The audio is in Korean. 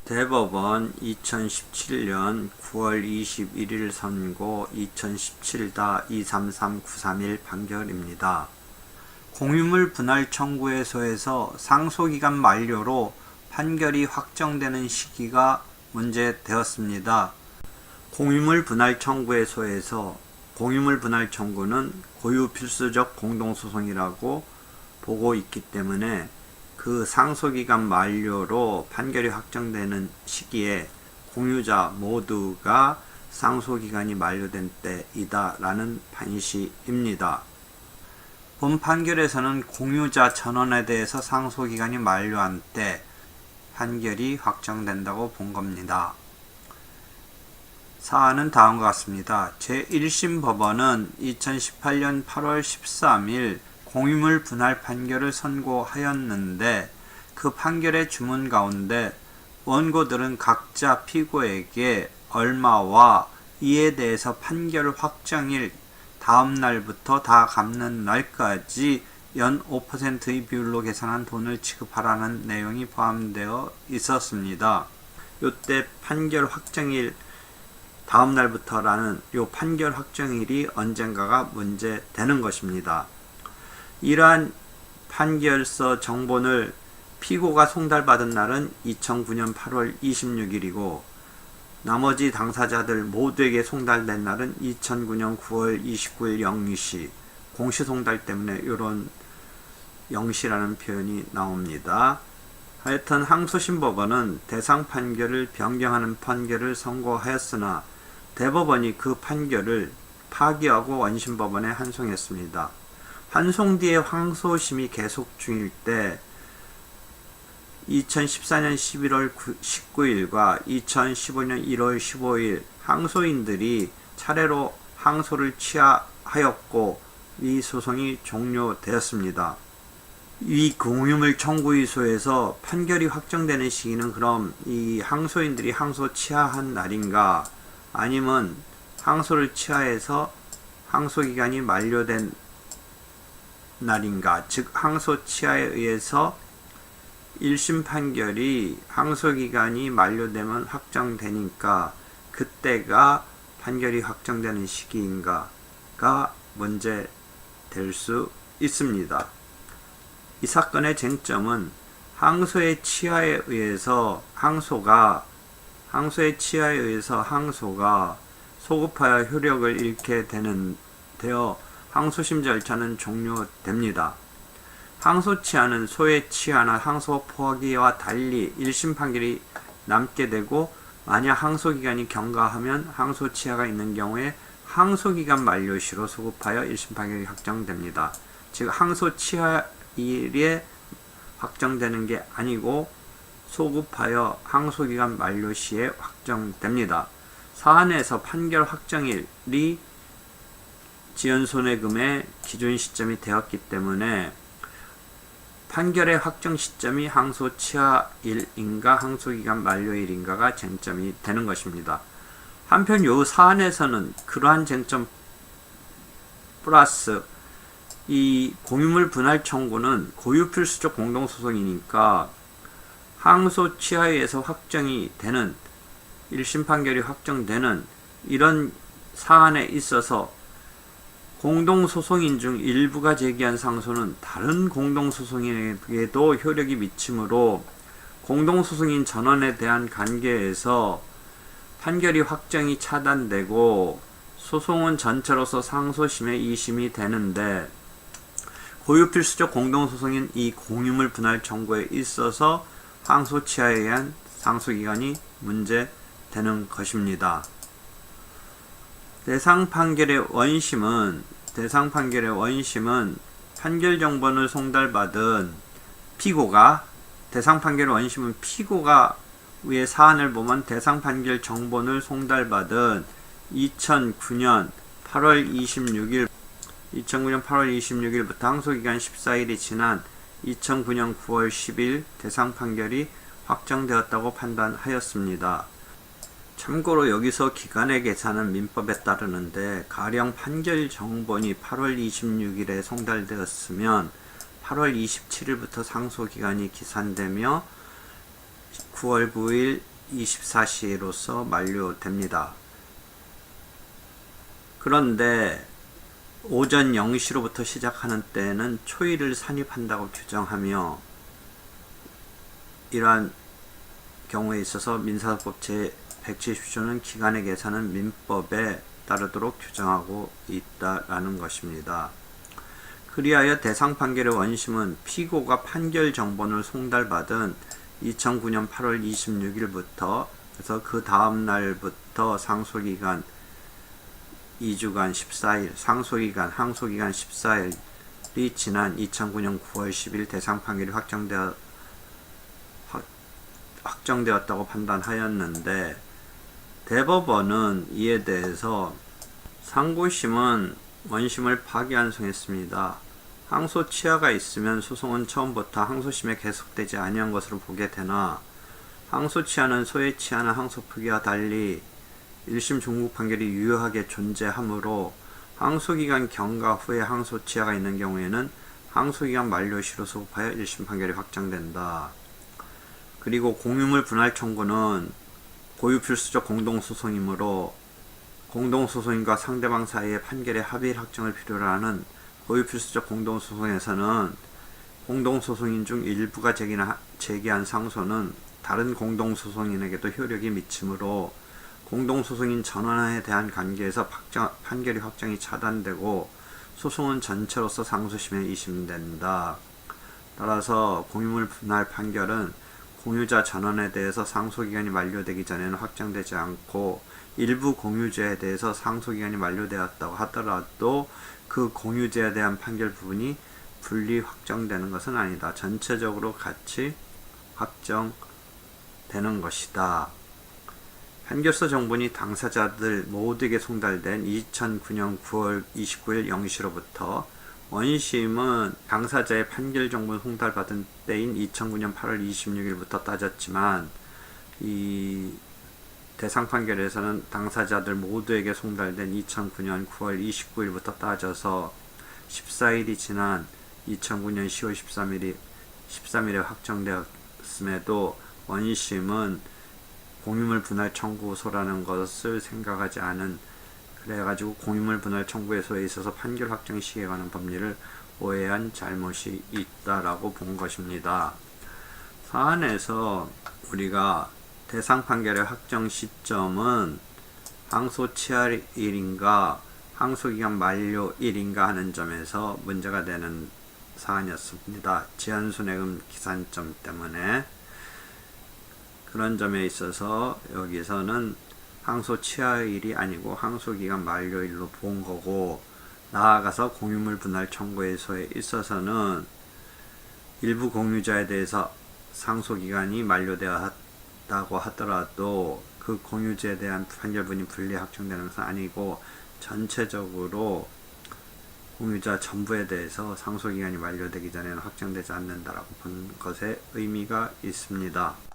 대법원 2017년 9월 21일 선고 2017-233931 판결입니다. 공유물 분할 청구해소에서 상소기간 만료로 판결이 확정되는 시기가 문제되었습니다. 공유물 분할 청구해소에서 공유물 분할 청구는 고유 필수적 공동소송이라고 보고 있기 때문에 그 상소기간 만료로 판결이 확정되는 시기에 공유자 모두가 상소기간이 만료된 때이다 라는 판시입니다. 본 판결에서는 공유자 전원에 대해서 상소기간이 만료한 때 판결이 확정된다고 본 겁니다. 사안은 다음과 같습니다. 제1심 법원은 2018년 8월 13일 공유물 분할 판결을 선고하였는데 그 판결의 주문 가운데 원고들은 각자 피고에게 얼마와 이에 대해서 판결 확정일 다음 날부터 다 갚는 날까지 연 5%의 비율로 계산한 돈을 지급하라는 내용이 포함되어 있었습니다. 이때 판결 확정일 다음 날부터라는 요 판결 확정일이 언젠가가 문제되는 것입니다. 이러한 판결서 정본을 피고가 송달받은 날은 2009년 8월 26일이고 나머지 당사자들 모두에게 송달된 날은 2009년 9월 29일 0시 공시송달 때문에 이런 0시라는 표현이 나옵니다. 하여튼 항소심법원은 대상 판결을 변경하는 판결을 선고하였으나 대법원이 그 판결을 파기하고 원심법원에 환송했습니다. 환송 뒤에 항소심이 계속 중일 때 2014년 11월 19일과 2015년 1월 15일 항소인들이 차례로 항소를 취하하였고 이 소송이 종료되었습니다. 이 공유물 청구의소에서 판결이 확정되는 시기는 그럼 이 항소인들이 항소 취하한 날인가 아니면 항소를 취하해서 항소기간이 만료된 날인가, 즉 항소 취하에 의해서 1심 판결이 항소기간이 만료되면 확정되니까 그때가 판결이 확정되는 시기인가가 문제될 수 있습니다. 이 사건의 쟁점은 항소의 취하에 의해서 항소가 소급하여 효력을 잃게 되어 항소심 절차는 종료됩니다. 항소 취하는 소의 취하나 항소 포기와 달리 1심 판결이 남게 되고 만약 항소기간이 경과하면 항소 취하가 있는 경우에 항소기간 만료시로 소급하여 1심 판결이 확정됩니다. 즉 항소 취하일에 확정되는 게 아니고 소급하여 항소기간 만료시에 확정됩니다. 사안에서 판결 확정일이 지연손해금의 기준 시점이 되었기 때문에 판결의 확정 시점이 항소 취하일인가 항소기간 만료일인가가 쟁점이 되는 것입니다. 한편 이 사안에서는 그러한 쟁점 플러스 이 공유물 분할 청구는 고유 필수적 공동소송이니까 항소 취하에 의해서 확정이 되는 1심 판결이 확정되는 이런 사안에 있어서 공동소송인 중 일부가 제기한 상소는 다른 공동소송인에게도 효력이 미치므로 공동소송인 전원에 대한 관계에서 판결이 확정이 차단되고 소송은 전체로서 상소심의 2심이 되는데 고유 필수적 공동소송인 이 공유물 분할 청구에 있어서 항소 취하에 의한 상소기간이 문제되는 것입니다. 대상 판결의 원심은 판결 정본을 송달받은 피고가 대상 판결 원심은 피고가 위에 사안을 보면 대상 판결 정본을 송달받은 2009년 8월 26일부터 항소기간 14일이 지난 2009년 9월 10일 대상 판결이 확정되었다고 판단하였습니다. 참고로 여기서 기간의 계산은 민법에 따르는데 가령 판결 정본이 8월 26일에 송달되었으면 8월 27일부터 상소기간이 기산되며 9월 9일 24시로서 만료됩니다. 그런데 오전 0시로부터 시작하는 때는 초일을 산입한다고 규정하며 이러한 경우에 있어서 민사법 제170조는 기간의 계산은 민법에 따르도록 규정하고 있다라는 것입니다. 그리하여 대상 판결의 원심은 피고가 판결 정본을 송달받은 2009년 8월 26일부터 그래서 그 다음 날부터 상소기간 2주간 14일, 상소기간, 항소기간 14일이 지난 2009년 9월 10일 대상 판결이 확정되었다고 판단하였는데 대법원은 이에 대해서 상고심은 원심을 파기환송했습니다. 항소 취하가 있으면 소송은 처음부터 항소심에 계속되지 아니한 것으로 보게 되나 항소 취하는 소의 취하는 항소 표기와 달리 1심 종국 판결이 유효하게 존재하므로 항소기간 경과 후에 항소 취하가 있는 경우에는 항소기간 만료시로 소급하여 1심 판결이 확정된다. 그리고 공유물 분할 청구는 고유필수적 공동소송이므로 공동소송인과 상대방 사이의 판결의 합의 확정을 필요로 하는 고유필수적 공동소송에서는 공동소송인 중 일부가 제기한 상소는 다른 공동소송인에게도 효력이 미치므로 공동소송인 전원에 대한 관계에서 판결이 확정이 차단되고 소송은 전체로서 상소심에 이심된다. 따라서 공유물 분할 판결은 공유자 전원에 대해서 상소기간이 만료되기 전에는 확정되지 않고 일부 공유자에 대해서 상소기간이 만료되었다고 하더라도 그 공유자에 대한 판결 부분이 분리 확정되는 것은 아니다. 전체적으로 같이 확정되는 것이다. 판결서 정본이 당사자들 모두에게 송달된 2009년 9월 29일 0시로부터 원심은 당사자의 판결 정본 송달받은 때인 2009년 8월 26일부터 따졌지만 이 대상 판결에서는 당사자들 모두에게 송달된 2009년 9월 29일부터 따져서 14일이 지난 2009년 10월 13일에 확정되었음에도 원심은 공유물 분할 청구소라는 것을 생각하지 않은 그래가지고 공유물 분할 청구소에 있어서 판결 확정 시기에 관한 법리를 오해한 잘못이 있다라고 본 것입니다. 사안에서 우리가 대상 판결의 확정 시점은 항소 취하일인가 항소기간 만료일인가 하는 점에서 문제가 되는 사안이었습니다. 지연순액금 기산점 때문에 그런 점에 있어서 여기서는 항소 취하일이 아니고 항소기간 만료일로 본 거고 나아가서 공유물 분할 청구소에 있어서는 일부 공유자에 대해서 상소기간이 만료되었다고 하더라도 그 공유자에 대한 판결분이 분리 확정되는 것은 아니고 전체적으로 공유자 전부에 대해서 상소기간이 만료되기 전에는 확정되지 않는다라고 본 것에 의미가 있습니다.